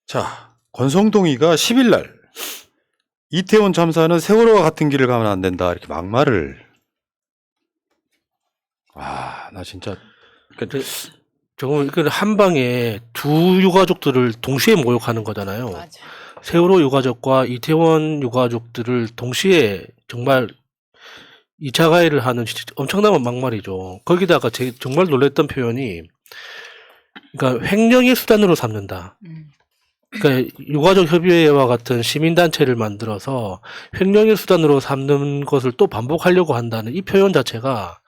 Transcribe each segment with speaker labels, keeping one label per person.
Speaker 1: 자, 권성동이가 10일 날 이태원 참사는 세월호와 같은 길을 가면 안 된다 이렇게 막말을. 나 진짜
Speaker 2: 조금 한 방에 두 유가족들을 동시에 모욕하는 거잖아요.
Speaker 3: 맞아.
Speaker 2: 세월호 유가족과 이태원 유가족들을 동시에 정말 2차 가해를 하는 진짜 엄청난 막말이죠. 거기다가 정말 놀랬던 표현이, 그러니까 횡령의 수단으로 삼는다. 그러니까 유가족 협의회와 같은 시민단체를 만들어서 횡령의 수단으로 삼는 것을 또 반복하려고 한다는 이 표현 자체가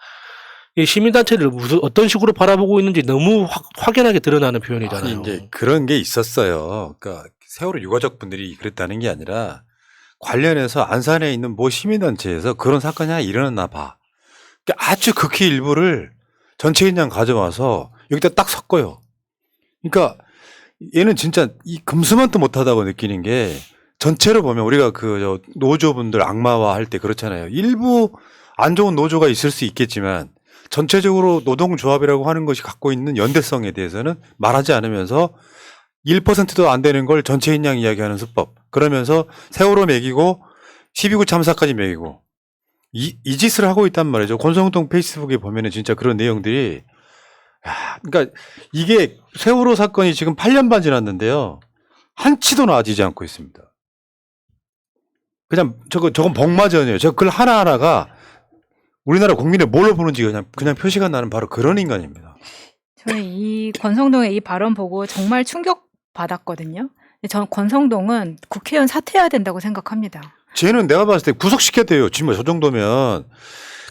Speaker 2: 이 시민단체를 어떤 식으로 바라보고 있는지 너무 확연하게 드러나는 표현이잖아요.
Speaker 1: 아니, 이제 그런 게 있었어요. 그러니까 세월호 유가족분들이 그랬다는 게 아니라 관련해서 안산에 있는 모 시민단체에서 그런 사건이 하나 일어났나 봐. 그러니까 아주 극히 일부를 전체 그냥 가져와서 여기다 딱 섞어요. 그러니까 얘는 진짜 이 금수만도 못하다고 느끼는 게, 전체로 보면 우리가 그 노조분들 악마화 할 때 그렇잖아요. 일부 안 좋은 노조가 있을 수 있겠지만 전체적으로 노동조합이라고 하는 것이 갖고 있는 연대성에 대해서는 말하지 않으면서 1%도 안 되는 걸 전체 인양 이야기하는 수법. 그러면서 세월호 매기고 12구 참사까지 매기고 이 짓을 하고 있단 말이죠. 권성동 페이스북에 보면은 진짜 그런 내용들이. 그러니까 이게 세월호 사건이 지금 8년 반 지났는데요. 한치도 나아지지 않고 있습니다. 그냥 저건 복마전이에요. 저 글 하나하나가 우리나라 국민의 뭘로 보는지 그냥 표시가 나는 바로 그런 인간입니다.
Speaker 3: 저는 이 권성동의 이 발언 보고 정말 충격받았거든요. 저는 권성동은 국회의원 사퇴해야 된다고 생각합니다.
Speaker 1: 쟤는 내가 봤을 때 구속시켜야 돼요. 정말 저 정도면.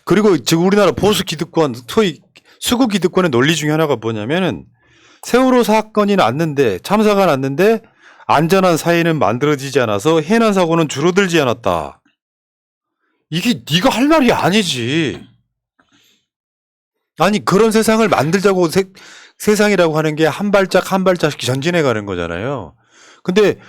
Speaker 1: 그리고 지금 우리나라 보수 기득권, 소위 수구 기득권의 논리 중에 하나가 뭐냐면은, 세월호 사건이 났는데, 참사가 났는데 안전한 사회는 만들어지지 않아서 해난 사고는 줄어들지 않았다. 이게 네가 할 말이 아니지. 아니, 그런 세상을 만들자고 세상이라고 하는 게 한 발짝 한 발짝씩 전진해 가는 거잖아요. 근데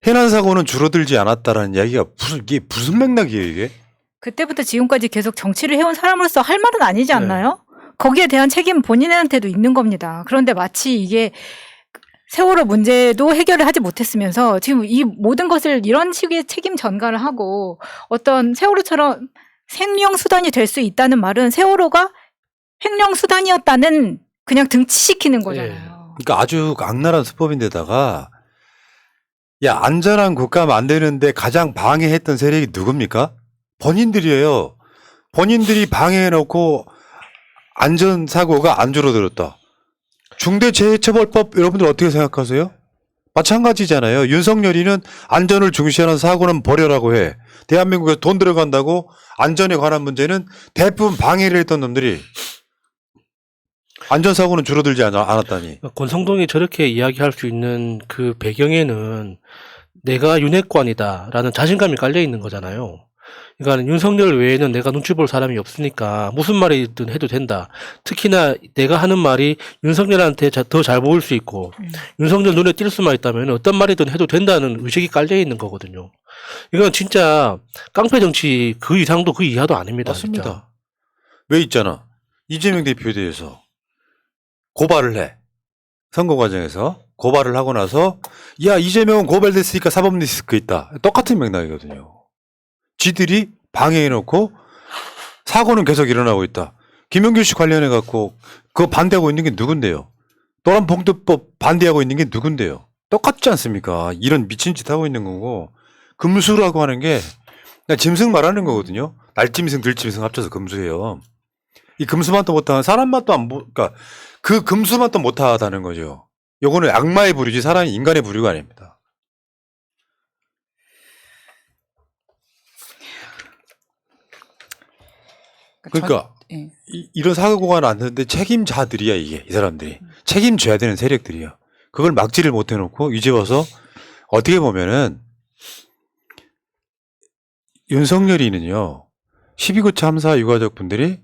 Speaker 1: 해난 사고는 줄어들지 않았다라는 이야기가 이게 무슨 맥락이에요, 이게?
Speaker 3: 그때부터 지금까지 계속 정치를 해온 사람으로서 할 말은 아니지 않나요? 거기에 대한 책임은 본인한테도 있는 겁니다. 그런데 마치 이게 세월호 문제도 해결을 하지 못했으면서 지금 이 모든 것을 이런 식의 책임 전가를 하고, 어떤 세월호처럼 생명 수단이 될 수 있다는 말은 세월호가 횡령 수단이었다는 그냥 등치시키는 거잖아요.
Speaker 1: 그러니까 아주 악랄한 수법인데다가, 야, 안전한 국가 만드는데 가장 방해했던 세력이 누굽니까? 본인들이에요. 본인들이 방해해놓고 안전사고가 안 줄어들었다. 중대재해처벌법 여러분들 어떻게 생각하세요? 마찬가지잖아요. 윤석열이는 안전을 중시하는 사고는 버려라고 해. 대한민국에서 돈 들어간다고 안전에 관한 문제는 대부분 방해를 했던 놈들이 안전사고는 줄어들지 않았다니.
Speaker 2: 권성동이 저렇게 이야기할 수 있는 그 배경에는 내가 윤핵관이다라는 자신감이 깔려 있는 거잖아요. 그러니까 윤석열 외에는 내가 눈치 볼 사람이 없으니까 무슨 말이든 해도 된다. 특히나 내가 하는 말이 윤석열한테 더 잘 보일 수 있고 윤석열 눈에 띌 수만 있다면 어떤 말이든 해도 된다는 의식이 깔려 있는 거거든요. 이건 진짜 깡패 정치 그 이상도 그 이하도 아닙니다.
Speaker 1: 맞습니다.
Speaker 2: 진짜.
Speaker 1: 왜 있잖아. 이재명 대표에 대해서 고발을 해. 선거 과정에서 고발을 하고 나서, 야, 이재명은 고발됐으니까 사법 리스크 있다. 똑같은 맥락이거든요. 지들이 방해해놓고 사고는 계속 일어나고 있다. 김용규 씨 관련해갖고 그거 반대하고 있는 게 누군데요? 노란봉투법 반대하고 있는 게 누군데요? 똑같지 않습니까? 이런 미친 짓 하고 있는 거고, 금수라고 하는 게 그냥 짐승 말하는 거거든요. 날짐승, 들짐승 합쳐서 금수예요. 이 금수만도 못하는 사람만도 그러니까 그 금수만도 못하다는 거죠. 요거는 악마의 부류지 사람이 인간의 부류가 아닙니다. 그러니까 이런 사고가 났는데 책임자들이야, 이게. 이 사람들이 책임져야 되는 세력들이야. 그걸 막지를 못해놓고 이제 와서 어떻게 보면은 윤석열이는요, 12구 참사 유가족분들이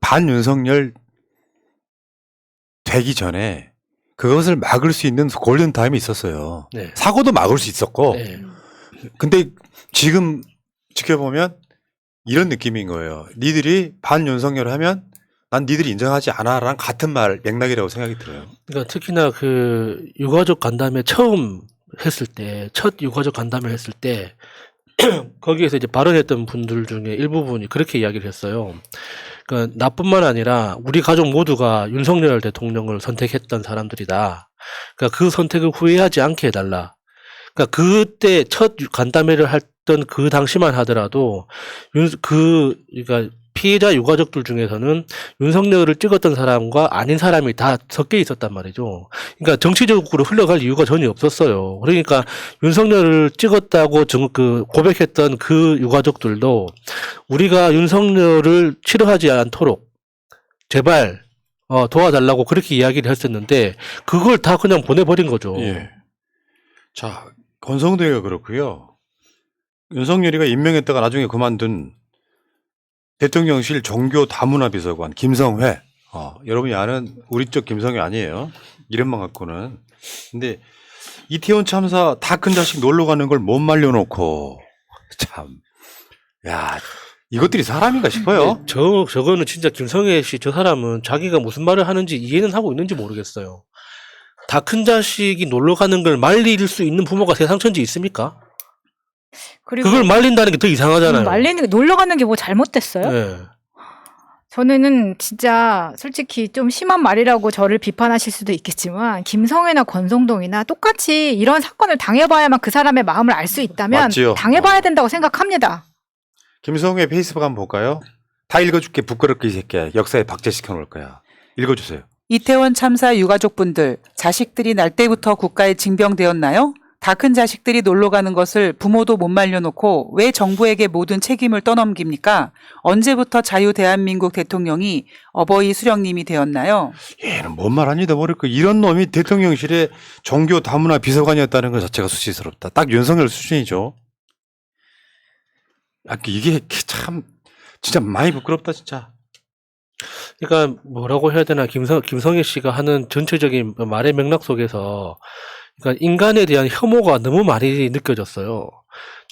Speaker 1: 반윤석열 되기 전에 그것을 막을 수 있는 골든타임이 있었어요.
Speaker 2: 네.
Speaker 1: 사고도 막을 수 있었고.
Speaker 2: 네.
Speaker 1: 근데 지금 지켜보면 이런 느낌인 거예요. 니들이 반윤석열 하면 난 니들이 인정하지 않아랑 같은 말 맥락이라고 생각이 들어요.
Speaker 2: 그러니까 특히나 그 유가족 간담회 처음 했을 때, 첫 유가족 간담회 했을 때, 거기에서 이제 발언했던 분들 중에 일부분이 그렇게 이야기를 했어요. 그러니까 나뿐만 아니라 우리 가족 모두가 윤석열 대통령을 선택했던 사람들이다. 그러니까 그 선택을 후회하지 않게 해달라. 그러니까 그때 첫 간담회를 했던 그 당시만 하더라도 그러니까 피해자 유가족들 중에서는 윤석열을 찍었던 사람과 아닌 사람이 다 섞여 있었단 말이죠. 그러니까 정치적으로 흘러갈 이유가 전혀 없었어요. 그러니까 윤석열을 찍었다고 고백했던 그 유가족들도 우리가 윤석열을 싫어하지 않도록 제발 도와달라고 그렇게 이야기를 했었는데 그걸 다 그냥 보내버린 거죠.
Speaker 1: 예. 자, 권성동이가 그렇고요. 윤석열이가 임명했다가 나중에 그만둔 대통령실 종교 다문화 비서관 김성회. 여러분이 아는 우리 쪽 김성회 아니에요. 이름만 갖고는. 근데 이태원 참사 다 큰 자식 놀러 가는 걸 못 말려놓고 참, 야, 이것들이 사람인가 싶어요.
Speaker 2: 근데 저거는 진짜 김성애 씨 저 사람은 자기가 무슨 말을 하는지 이해는 하고 있는지 모르겠어요. 다 큰 자식이 놀러 가는 걸 말릴 수 있는 부모가 세상 천지 있습니까?
Speaker 3: 그리고
Speaker 2: 그걸 말린다는 게 더 이상하잖아요.
Speaker 3: 말리는 게 놀러 가는 게 뭐 잘못됐어요?
Speaker 2: 네.
Speaker 3: 저는 진짜 솔직히 좀 심한 말이라고 저를 비판하실 수도 있겠지만 김성애나 권성동이나 똑같이 이런 사건을 당해봐야만 그 사람의 마음을 알 수 있다면
Speaker 1: 맞지요.
Speaker 3: 당해봐야 된다고 생각합니다.
Speaker 1: 김성회 페이스북 한번 볼까요? 다 읽어줄게 부끄럽게 이 새끼야. 역사에 박제시켜 놓을 거야. 읽어주세요.
Speaker 4: 이태원 참사 유가족분들, 자식들이 날 때부터 국가에 징병되었나요? 다 큰 자식들이 놀러 가는 것을 부모도 못 말려놓고 왜 정부에게 모든 책임을 떠넘깁니까? 언제부터 자유 대한민국 대통령이 어버이 수령님이 되었나요?
Speaker 1: 얘는 뭔 말 하니도 모르고 이런 놈이 대통령실에 종교 다문화 비서관이었다는 것 자체가 수치스럽다. 딱 윤석열 수준이죠. 이게 참 진짜 많이 부끄럽다 진짜.
Speaker 2: 그러니까 뭐라고 해야 되나 김성애 씨가 하는 전체적인 말의 맥락 속에서 그러니까 인간에 대한 혐오가 너무 많이 느껴졌어요.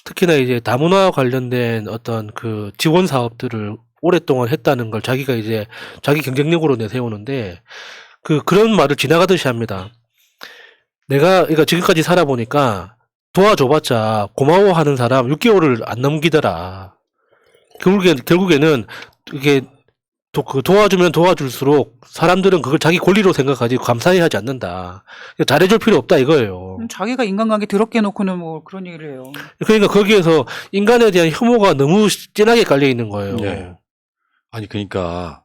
Speaker 2: 특히나 이제 다문화 관련된 어떤 그 지원 사업들을 오랫동안 했다는 걸 자기가 이제 자기 경쟁력으로 내세우는데 그런 말을 지나가듯이 합니다. 그러니까 지금까지 살아보니까 도와줘봤자 고마워하는 사람 6개월을 안 넘기더라. 결국에는 이게 도와주면 도와줄수록 사람들은 그걸 자기 권리로 생각하지 감사해 하지 않는다. 잘해줄 필요 없다 이거예요.
Speaker 4: 자기가 인간관계 더럽게 해놓고는 뭐 그런 얘기를 해요.
Speaker 2: 그러니까 거기에서 인간에 대한 혐오가 너무 진하게 깔려 있는 거예요.
Speaker 1: 네. 아니 그러니까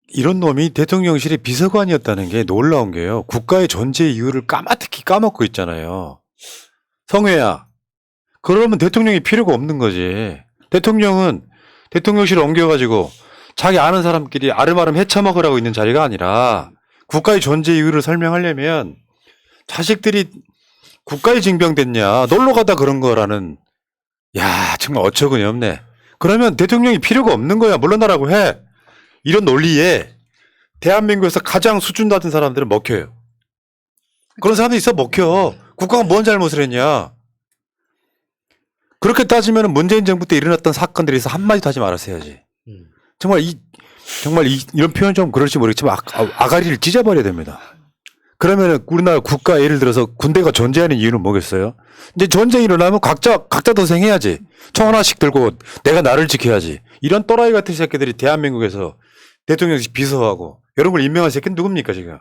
Speaker 1: 이런 놈이 대통령실의 비서관이었다는 게 놀라운 게요. 국가의 존재 이유를 까마득히 까먹고 있잖아요. 성회야. 그러면 대통령이 필요가 없는 거지. 대통령은 대통령실을 옮겨가지고 자기 아는 사람끼리 아름아름 헤쳐먹으라고 있는 자리가 아니라 국가의 존재 이유를 설명하려면 자식들이 국가에 징병됐냐 놀러 가다 그런 거라는 야 정말 어처구니 없네. 그러면 대통령이 필요가 없는 거야 물러나라고 해. 이런 논리에 대한민국에서 가장 수준 낮은 사람들은 먹혀요. 그런 사람들이 있어 먹혀. 국가가 뭔 잘못을 했냐. 그렇게 따지면 문재인 정부 때 일어났던 사건들이 있어 한마디도 하지 말았어야지. 정말 이런 표현 좀 그럴지 모르겠지만 아가리를 찢어버려야 됩니다. 그러면은 우리나라 국가 예를 들어서 군대가 존재하는 이유는 뭐겠어요? 이제 전쟁이 일어나면 각자 도생해야지. 총 하나씩 들고 내가 나를 지켜야지. 이런 또라이 같은 새끼들이 대한민국에서 대통령실 비서하고 이런 걸 임명한 새끼는 누굽니까 지금?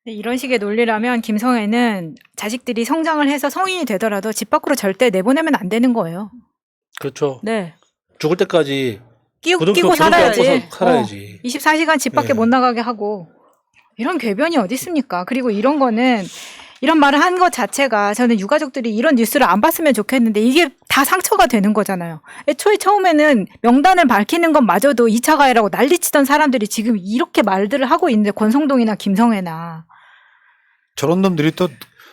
Speaker 3: 이런 식의 논리라면 김성애는 자식들이 성장을 해서 성인이 되더라도 집 밖으로 절대 내보내면 안 되는 거예요.
Speaker 2: 그렇죠.
Speaker 3: 네.
Speaker 2: 죽을 때까지
Speaker 3: 끼고 살아야지.
Speaker 2: 살아야지.
Speaker 3: 24시간 집 밖에
Speaker 2: 네.
Speaker 3: 못 나가게 하고. 이런 궤변이 어디 있습니까? 그리고 이런 거는 이런 말을 한 것 자체가 저는 유가족들이 이런 뉴스를 안 봤으면 좋겠는데 이게 다 상처가 되는 거잖아요. 애초에 처음에는 명단을 밝히는 것마저도 2차 가해라고 난리치던 사람들이 지금 이렇게 말들을 하고 있는데 권성동이나 김성애나.
Speaker 1: 저런 놈들이 또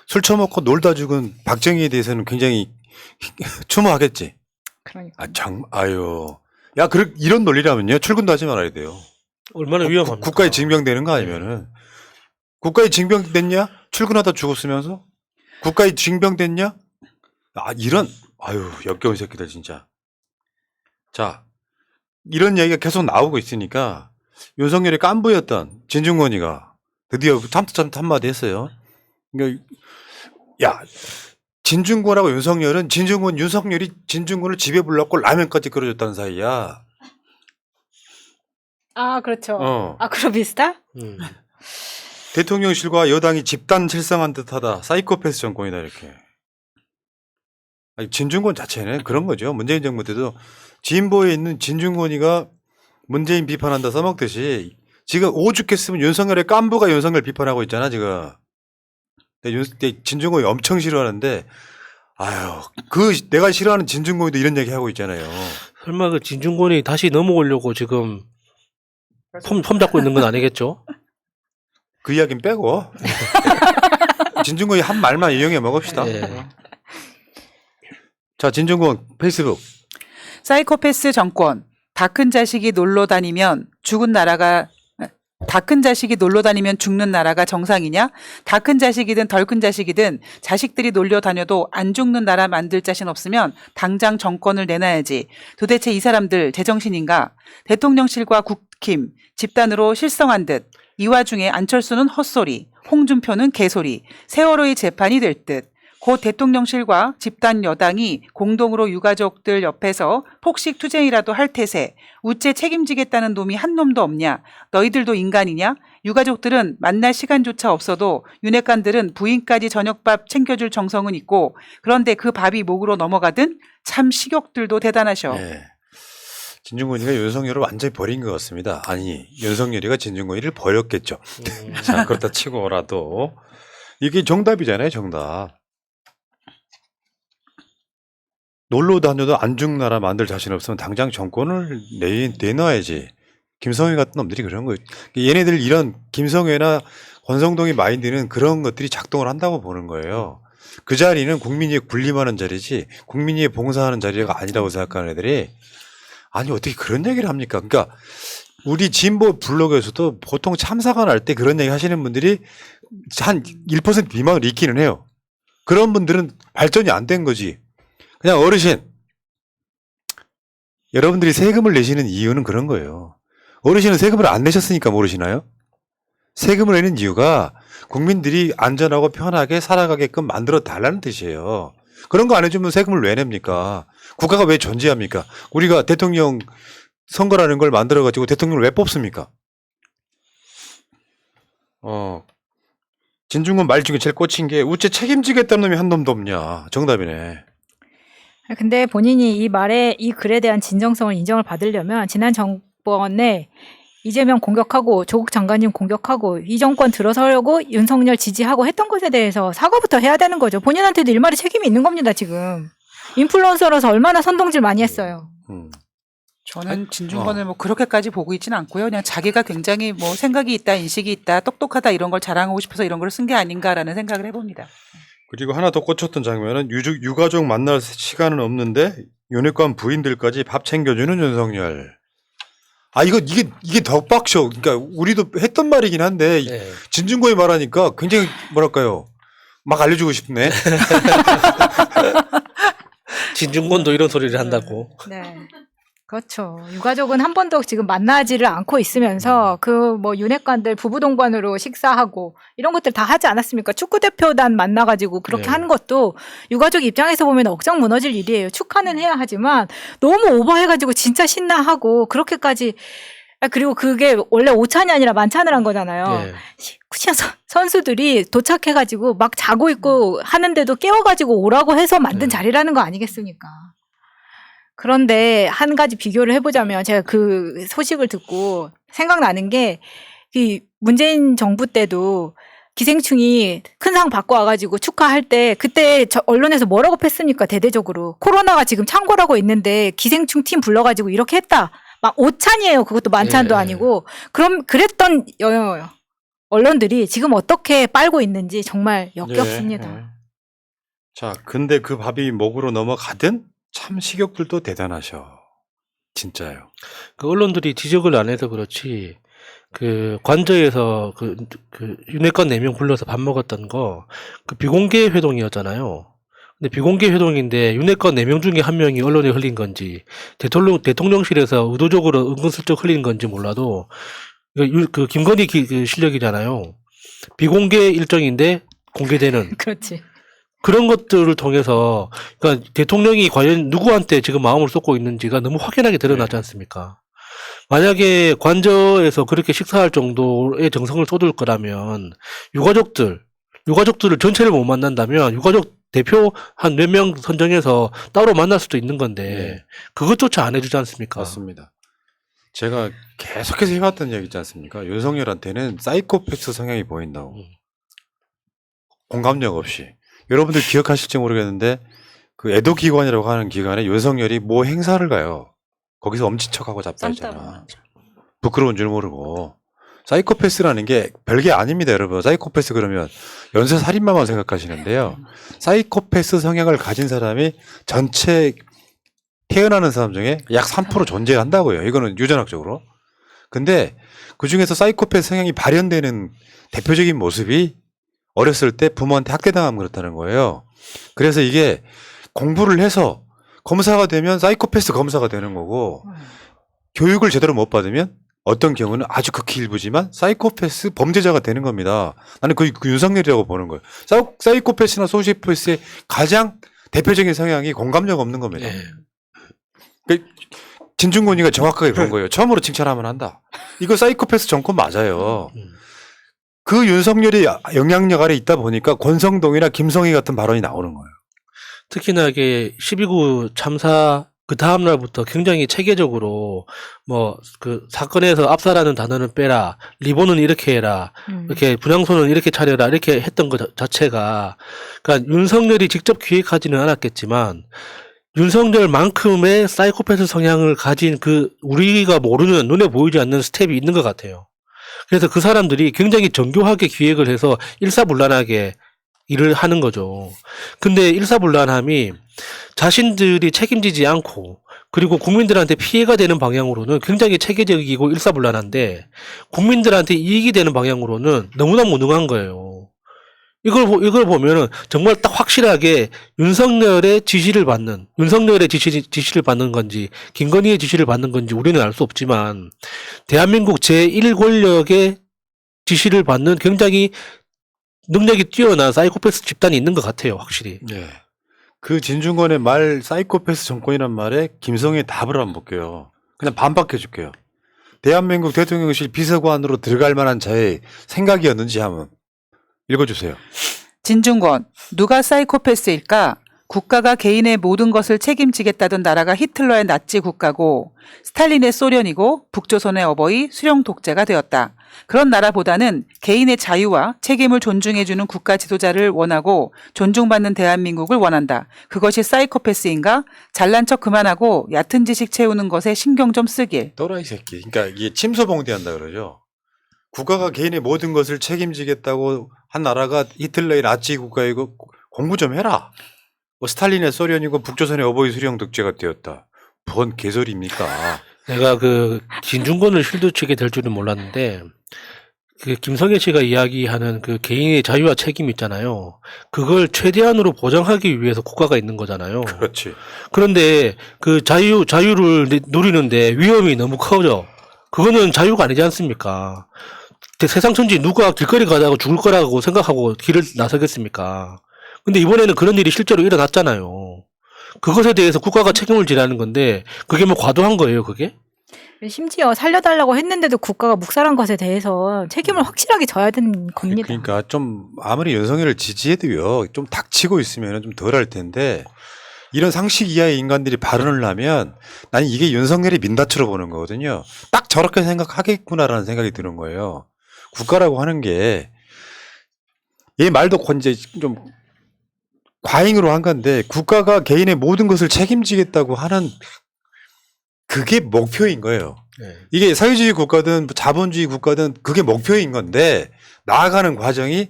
Speaker 1: 술 처먹고 놀다 죽은 박정희에 대해서는 굉장히 추모하겠지.
Speaker 3: 그러니까.
Speaker 1: 야, 이런 논리라면요. 출근도 하지 말아야 돼요.
Speaker 2: 얼마나 위험합니까?
Speaker 1: 국가에 징병되는 거 아니면은. 국가에 징병됐냐? 출근하다 죽었으면서? 국가에 징병됐냐? 역겨운 새끼들 진짜. 자, 이런 얘기가 계속 나오고 있으니까 윤석열이 깐부였던 진중권이가 드디어 참뜻 한마디 했어요. 그러니까 야 진중권하고 윤석열이 진중권을 집에 불렀고 라면까지 끓여줬다는 사이야.
Speaker 3: 아, 그렇죠.
Speaker 1: 어.
Speaker 3: 아, 그럼 비슷하?
Speaker 1: 대통령실과 여당이 집단 실상한 듯하다. 사이코패스 정권이다 이렇게. 아니, 진중권 자체는 그런 거죠. 문재인 정부 때도 진보에 있는 진중권이가 문재인 비판한다 써먹듯이 지금 오죽했으면 윤석열의 깐부가 윤석열 비판하고 있잖아 지금. 근데 진중권이 엄청 싫어하는데 아유 내가 싫어하는 진중권이도 이런 얘기 하고 있잖아요.
Speaker 2: 설마 그 진중권이 다시 넘어오려고 지금 폼 잡고 있는 건 아니겠죠?
Speaker 1: 그 이야기는 빼고 진중권이 한 말만 이용해 먹읍시다.
Speaker 2: 예.
Speaker 1: 자 진중권 페이스북.
Speaker 4: 사이코패스 정권. 다 큰 자식이 놀러 다니면 죽는 나라가 정상이냐? 다 큰 자식이든 덜 큰 자식이든 자식들이 놀려 다녀도 안 죽는 나라 만들 자신 없으면 당장 정권을 내놔야지. 도대체 이 사람들 제정신인가? 대통령실과 국힘 집단으로 실성한 듯. 이 와중에 안철수는 헛소리, 홍준표는 개소리, 세월호의 재판이 될 듯. 곧 대통령실과 집단 여당이 공동으로 유가족들 옆에서 폭식 투쟁이라도 할 태세. 우째 책임지겠다는 놈이 한 놈도 없냐? 너희들도 인간이냐? 유가족들은 만날 시간조차 없어도 윤핵관들은 부인까지 저녁밥 챙겨줄 정성은 있고 그런데 그 밥이 목으로 넘어가든 참 식욕들도 대단하셔.
Speaker 1: 네. 진중권이가 윤석열을 완전히 버린 것 같습니다. 아니 윤석열이가 진중권이를 버렸겠죠. 자 그렇다 치고라도 이게 정답이잖아요. 정답. 놀러 다녀도 안 죽는 나라 만들 자신 없으면 당장 정권을 내놔야지. 김성회 같은 놈들이 그런 거예요. 얘네들 이런 김성회나 권성동의 마인드는 그런 것들이 작동을 한다고 보는 거예요. 그 자리는 국민이 군림하는 자리지 국민이 봉사하는 자리가 아니라고 생각하는 애들이 아니 어떻게 그런 얘기를 합니까? 그러니까 우리 진보 블로그에서도 보통 참사가 날 때 그런 얘기 하시는 분들이 한 1% 미만을 있기는 해요. 그런 분들은 발전이 안 된 거지. 그냥 어르신, 여러분들이 세금을 내시는 이유는 그런 거예요. 어르신은 세금을 안 내셨으니까 모르시나요? 세금을 내는 이유가 국민들이 안전하고 편하게 살아가게끔 만들어 달라는 뜻이에요. 그런 거 안 해주면 세금을 왜 냅니까? 국가가 왜 존재합니까? 우리가 대통령 선거라는 걸 만들어가지고 대통령을 왜 뽑습니까? 진중권 말 중에 제일 꽂힌 게 우째 책임지겠다는 놈이 한 놈도 없냐. 정답이네.
Speaker 3: 근데 본인이 이 말에 이 글에 대한 진정성을 인정을 받으려면 지난 정권에 이재명 공격하고 조국 장관님 공격하고 이 정권 들어서려고 윤석열 지지하고 했던 것에 대해서 사과부터 해야 되는 거죠. 본인한테도 일말의 책임이 있는 겁니다. 지금. 인플루언서라서 얼마나 선동질 많이 했어요.
Speaker 4: 저는 진중권을 뭐 그렇게까지 보고 있지는 않고요. 그냥 자기가 굉장히 뭐 생각이 있다, 인식이 있다, 똑똑하다 이런 걸 자랑하고 싶어서 이런 걸 쓴 게 아닌가라는 생각을 해봅니다.
Speaker 1: 그리고 하나 더 꽂혔던 장면은 유가족 만날 시간은 없는데 윤핵관 부인들까지 밥 챙겨주는 윤석열. 아 이게 덕박쇼. 그러니까 우리도 했던 말이긴 한데
Speaker 2: 네.
Speaker 1: 진중권이 말하니까 굉장히 뭐랄까요 막 알려주고 싶네.
Speaker 2: 진중권도 이런 소리를 한다고.
Speaker 3: 네. 그렇죠. 유가족은 한 번도 지금 만나지를 않고 있으면서 그 뭐 윤핵관들 부부 동반으로 식사하고 이런 것들 다 하지 않았습니까? 축구 대표단 만나가지고 그렇게
Speaker 2: 네.
Speaker 3: 하는 것도 유가족 입장에서 보면 억장 무너질 일이에요. 축하는 해야 하지만 너무 오버해가지고 진짜 신나하고 그렇게까지 그리고 그게 원래 오찬이 아니라 만찬을 한 거잖아요.
Speaker 2: 네.
Speaker 3: 그냥 선수들이 도착해가지고 막 자고 있고 하는데도 깨워가지고 오라고 해서 만든
Speaker 2: 네.
Speaker 3: 자리라는 거 아니겠습니까? 그런데 한 가지 비교를 해보자면 제가 그 소식을 듣고 생각나는 게 이 문재인 정부 때도 기생충이 큰 상 받고 와가지고 축하할 때 그때 언론에서 뭐라고 팼습니까? 대대적으로 코로나가 지금 창궐하고 있는데 기생충 팀 불러가지고 이렇게 했다. 막 오찬이에요. 그것도 만찬도
Speaker 2: 예.
Speaker 3: 아니고. 그럼 그랬던 언론들이 지금 어떻게 빨고 있는지 정말 역겹습니다.
Speaker 1: 네. 자, 근데 그 밥이 목으로 넘어가든 참 식욕들도 대단하셔. 진짜요.
Speaker 2: 그 언론들이 지적을 안 해서 그렇지. 그 관저에서 그 윤핵관 4명 불러서 밥 먹었던 거 그 비공개 회동이었잖아요. 근데 비공개 회동인데 윤핵관 4명 중에 1명이 언론에 흘린 건지 대통령실에서 의도적으로 은근슬쩍 흘린 건지 몰라도 그 김건희 그 실력이잖아요. 비공개 일정인데 공개되는
Speaker 3: 그렇지.
Speaker 2: 그런 것들을 통해서 그러니까 대통령이 과연 누구한테 지금 마음을 쏟고 있는지가 너무 확연하게 드러나지 않습니까? 만약에 관저에서 그렇게 식사할 정도의 정성을 쏟을 거라면 유가족들을 전체를 못 만난다면 유가족 대표 한 몇 명 선정해서 따로 만날 수도 있는 건데
Speaker 1: 네.
Speaker 2: 그것조차 안 해주지 않습니까?
Speaker 1: 맞습니다. 제가 계속해서 해왔던 얘기 있지 않습니까? 윤석열한테는 사이코패스 성향이 보인다고. 공감력 없이. 여러분들 기억하실지 모르겠는데 그 애도기관이라고 하는 기관에 윤석열이 뭐 행사를 가요. 거기서 엄지척하고 잡다했잖아. 부끄러운 줄 모르고. 사이코패스라는 게 별게 아닙니다, 여러분. 사이코패스 그러면 연쇄살인마만 생각하시는데요. 사이코패스 성향을 가진 사람이 전체 태어나는 사람 중에 약 3% 존재한다고요. 이거는 유전학적으로. 근데 그 중에서 사이코패스 성향이 발현되는 대표적인 모습이 어렸을 때 부모한테 학대당하면 그렇다는 거예요. 그래서 이게 공부를 해서 검사가 되면 사이코패스 검사가 되는 거고 교육을 제대로 못 받으면 어떤 경우는 아주 극히 일부지만 사이코패스 범죄자가 되는 겁니다. 나는 그 윤석열이라고 보는 거예요. 사이코패스나 소시오패스의 가장 대표적인 성향이 공감력 없는 겁니다.
Speaker 2: 예.
Speaker 1: 그러니까 진중권이가 정확하게 그런 거예요. 처음으로 칭찬하면 한다. 이거 사이코패스 정권 맞아요. 그 윤석열이 영향력 아래 있다 보니까 권성동이나 김성희 같은 발언이 나오는 거예요.
Speaker 2: 특히나 이게 12구 참사 그 다음 날부터 굉장히 체계적으로 뭐 그 사건에서 압사라는 단어는 빼라, 리본은 이렇게 해라, 이렇게 분향소는 이렇게 차려라 이렇게 했던 것 자체가 그러니까 윤석열이 직접 기획하지는 않았겠지만 윤석열만큼의 사이코패스 성향을 가진 그 우리가 모르는 눈에 보이지 않는 스텝이 있는 것 같아요. 그래서 그 사람들이 굉장히 정교하게 기획을 해서 일사불란하게 일을 하는 거죠. 근데 일사불란함이 자신들이 책임지지 않고 그리고 국민들한테 피해가 되는 방향으로는 굉장히 체계적이고 일사불란한데 국민들한테 이익이 되는 방향으로는 너무나 무능한 거예요. 이걸 보면은 정말 딱 확실하게 윤석열의 지시를 받는 건지 김건희의 지시를 받는 건지 우리는 알 수 없지만 대한민국 제1권력의 지시를 받는 굉장히 능력이 뛰어난 사이코패스 집단이 있는 것 같아요, 확실히.
Speaker 1: 네. 그 진중권의 말 사이코패스 정권이란 말에 김성희의 답을 한번 볼게요. 그냥 반박해 줄게요. 대한민국 대통령실 비서관으로 들어갈 만한 자의 생각이었는지 한번 읽어주세요.
Speaker 4: 진중권, 누가 사이코패스일까? 국가가 개인의 모든 것을 책임지겠다던 나라가 히틀러의 나치 국가고 스탈린의 소련이고 북조선의 어버이 수령 독재가 되었다. 그런 나라보다는 개인의 자유와 책임을 존중해주는 국가 지도자를 원하고 존중받는 대한민국을 원한다. 그것이 사이코패스인가? 잘난 척 그만하고 얕은 지식 채우는 것에 신경 좀 쓰길.
Speaker 1: 또라이 새끼. 그러니까 이게 침소봉대한다 그러죠. 국가가 개인의 모든 것을 책임지겠다고 한 나라가 히틀러의 나치 국가이고 공부 좀 해라. 뭐 스탈린의 소련이고 북조선의 어버이 수령 독재가 되었다. 뭔 개소리입니까?
Speaker 2: 내가 그 진중권을 실드치게 될 줄은 몰랐는데 그 김성애 씨가 이야기하는 그 개인의 자유와 책임 있잖아요. 그걸 최대한으로 보장하기 위해서 국가가 있는 거잖아요.
Speaker 1: 그렇지.
Speaker 2: 그런데 그 자유를 누리는데 위험이 너무 커져. 그거는 자유가 아니지 않습니까? 세상 천지 누가 길거리 가다가 죽을 거라고 생각하고 길을 나서겠습니까? 근데 이번에는 그런 일이 실제로 일어났잖아요. 그것에 대해서 국가가 책임을 지라는 건데 그게 뭐 과도한 거예요, 그게?
Speaker 3: 심지어 살려달라고 했는데도 국가가 묵살한 것에 대해서 책임을 확실하게 져야 되는 겁니다.
Speaker 1: 그러니까 좀 아무리 윤석열을 지지해도요. 좀 닥치고 있으면 좀 덜 할 텐데 이런 상식 이하의 인간들이 발언을 하면 나는 이게 윤석열이 민다처로 보는 거거든요. 딱 저렇게 생각하겠구나라는 생각이 드는 거예요. 국가라고 하는 게 얘 말도 이제 좀 과잉으로 한 건데 국가가 개인의 모든 것을 책임지겠다고 하는 그게 목표인 거예요.
Speaker 2: 네.
Speaker 1: 이게 사회주의 국가든 자본주의 국가든 그게 목표인 건데 나아가는 과정이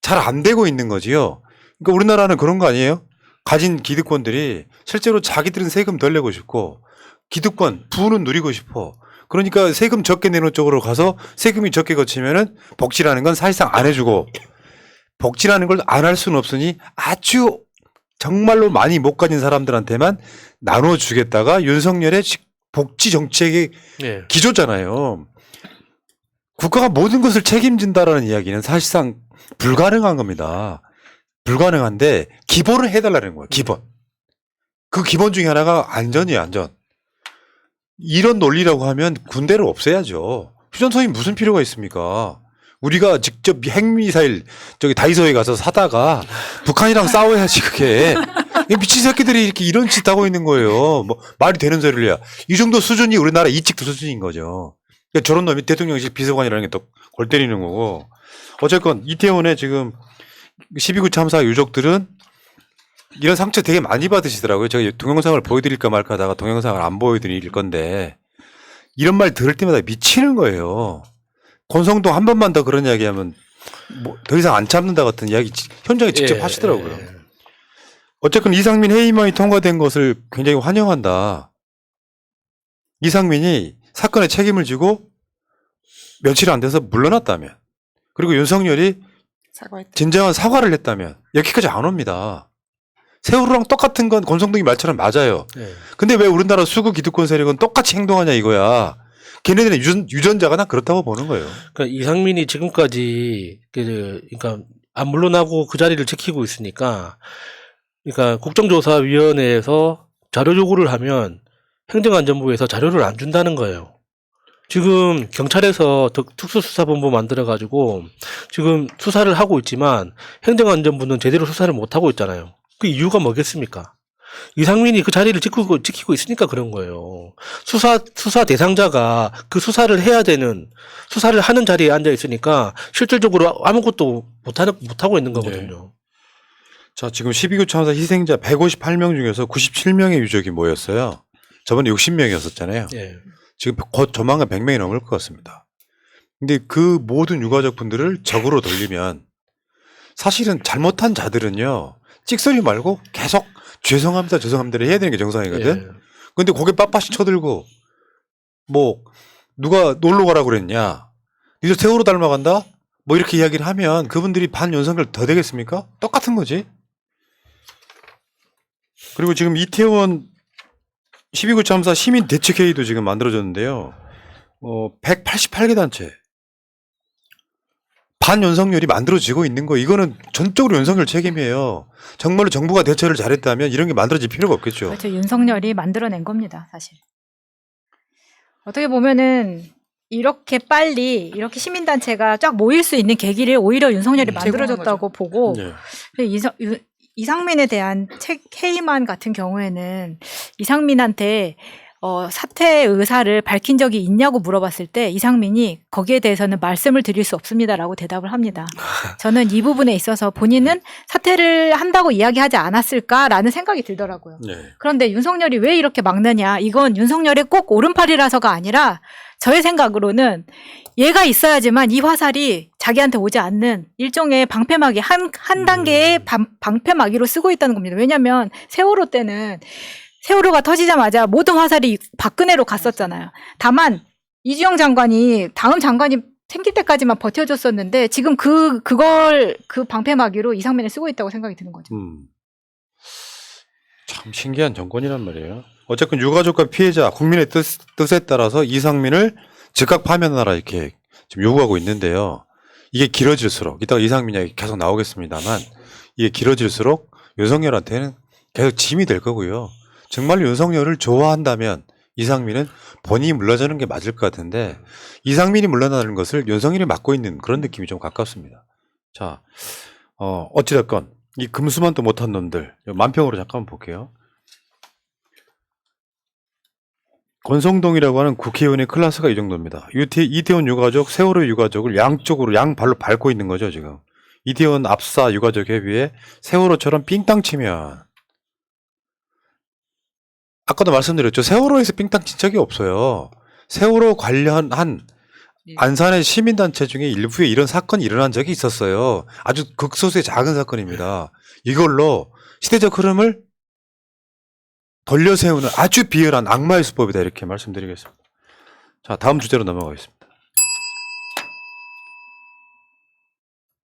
Speaker 1: 잘 안 되고 있는 거지요. 그러니까 우리나라는 그런 거 아니에요? 가진 기득권들이 실제로 자기들은 세금 덜 내고 싶고 기득권, 부는 누리고 싶어. 그러니까 세금 적게 내는 쪽으로 가서 세금이 적게 거치면은 복지라는 건 사실상 안 해주고 복지라는 걸 안 할 수는 없으니 아주 정말로 많이 못 가진 사람들한테만 나눠주겠다가 윤석열의 복지 정책의
Speaker 2: 예.
Speaker 1: 기조잖아요. 국가가 모든 것을 책임진다라는 이야기는 사실상 불가능한 겁니다. 불가능한데 기본을 해달라는 거예요. 기본. 그 기본 중에 하나가 안전이에요. 안전. 이런 논리라고 하면 군대를 없애야죠. 휴전선이 무슨 필요가 있습니까? 우리가 직접 핵미사일 저기 다이소에 가서 사다가 북한이랑 싸워야지 그게. 미친 새끼들이 이렇게 이런 짓 하고 있는 거예요. 뭐 말이 되는 소리를 해야. 이 정도 수준이 우리나라 이직도 수준인 거죠. 그러니까 저런 놈이 대통령실 비서관이라는 게 또 골 때리는 거고. 어쨌건 이태원에 지금 12구 참사 유족들은 이런 상처 되게 많이 받으시더라고요. 제가 동영상을 보여드릴까 말까 하다가 동영상을 안 보여드릴 건데 이런 말 들을 때마다 미치는 거예요. 권성동 한 번만 더 그런 이야기하면 뭐 더 이상 안 참는다 같은 이야기 현장에 직접 하시더라고요. 어쨌건 이상민 해임안이 통과된 것을 굉장히 환영한다. 이상민이 사건에 책임을 지고 며칠 안 돼서 물러났다면 그리고 윤석열이
Speaker 4: 사과했다.
Speaker 1: 진정한 사과를 했다면 여기까지 안 옵니다. 세월호랑 똑같은 건 권성동이 말처럼 맞아요.
Speaker 2: 예.
Speaker 1: 근데 왜 우리나라 수구 기득권 세력은 똑같이 행동하냐 이거야. 걔네들은 유전자가 난 그렇다고 보는 거예요.
Speaker 2: 그러니까 이상민이 지금까지 그러니까 안 물러나고 그 자리를 지키고 있으니까 그러니까 국정조사위원회에서 자료 요구를 하면 행정안전부에서 자료를 안 준다는 거예요. 지금 경찰에서 특수수사본부 만들어가지고 지금 수사를 하고 있지만 행정안전부는 제대로 수사를 못 하고 있잖아요. 그 이유가 뭐겠습니까? 이상민이 그 자리를 지키고 있으니까 그런 거예요. 수사 대상자가 그 수사를 해야 되는, 수사를 하는 자리에 앉아 있으니까 실질적으로 아무것도 못하고 있는 거거든요.
Speaker 1: 자, 지금 12구 참사 희생자 158명 중에서 97명의 유족이 모였어요. 저번에 60명이었었잖아요.
Speaker 2: 예.
Speaker 1: 지금 곧 조만간 100명이 넘을 것 같습니다. 근데 그 모든 유가족 분들을 적으로 돌리면 사실은 잘못한 자들은요, 찍소리 말고 계속 죄송합니다, 죄송합니다를 해야 되는 게 정상이거든.
Speaker 2: 예.
Speaker 1: 근데 고개 빳빳이 쳐들고 뭐 누가 놀러 가라고 그랬냐, 니들 세월호 닮아간다, 뭐 이렇게 이야기를 하면 그분들이 반윤석열 더 되겠습니까? 똑같은 거지. 그리고 지금 이태원 12구 참사 시민 대책회의도 지금 만들어졌는데요. 188개 단체. 반윤석열이 만들어지고 있는 거, 이거는 전적으로 윤석열 책임이에요. 정말로 정부가 대처를 잘했다면 이런 게 만들어질 필요가 없겠죠.
Speaker 3: 그렇죠. 윤석열이 만들어낸 겁니다, 사실. 어떻게 보면은 이렇게 빨리 이렇게 시민단체가 쫙 모일 수 있는 계기를 오히려 윤석열이 만들어줬다고 보고,
Speaker 1: 네.
Speaker 3: 이상민에 대한 해임안 같은 경우에는 이상민한테 사퇴 의사를 밝힌 적이 있냐고 물어봤을 때 이상민이 거기에 대해서는 말씀을 드릴 수 없습니다라고 대답을 합니다. 저는 이 부분에 있어서 본인은 사퇴를 한다고 이야기하지 않았을까라는 생각이 들더라고요.
Speaker 1: 네.
Speaker 3: 그런데 윤석열이 왜 이렇게 막느냐, 이건 윤석열의 꼭 오른팔이라서가 아니라 저의 생각으로는 얘가 있어야지만 이 화살이 자기한테 오지 않는 일종의 방패막이 한 단계의 방패막이로 쓰고 있다는 겁니다. 왜냐하면 세월호 때는 세월호가 터지자마자 모든 화살이 박근혜로 갔었잖아요. 다만 이주영 장관이 다음 장관이 생길 때까지만 버텨줬었는데 지금 그걸 그 방패막이로 이상민을 쓰고 있다고 생각이 드는 거죠.
Speaker 1: 참 신기한 정권이란 말이에요. 어쨌건 유가족과 피해자, 국민의 뜻에 따라서 이상민을 즉각 파면하라 이렇게 지금 요구하고 있는데요. 이게 길어질수록, 이따가 이상민 이야기 계속 나오겠습니다만, 이게 길어질수록 윤석열한테는 계속 짐이 될 거고요. 정말로 윤석열을 좋아한다면 이상민은 본인이 물러나는 게 맞을 것 같은데, 이상민이 물러나는 것을 윤석열이 막고 있는 그런 느낌이 좀 가깝습니다. 자, 어찌됐건 이 금수만도 못한 놈들 만평으로 잠깐만 볼게요. 권성동이라고 하는 국회의원의 클래스가 이 정도입니다. 이태원 유가족, 세월호 유가족을 양쪽으로 양발로 밟고 있는 거죠 지금. 이태원 압사 유가족 협의회, 세월호처럼 삥땅 치면, 아까도 말씀드렸죠, 세월호에서 삥땅 친 적이 없어요. 세월호 관련한 안산의 시민단체 중에 일부에 이런 사건이 일어난 적이 있었어요. 아주 극소수의 작은 사건입니다. 이걸로 시대적 흐름을 돌려세우는 아주 비열한 악마의 수법이다 이렇게 말씀드리겠습니다. 자, 다음 주제로 넘어가겠습니다.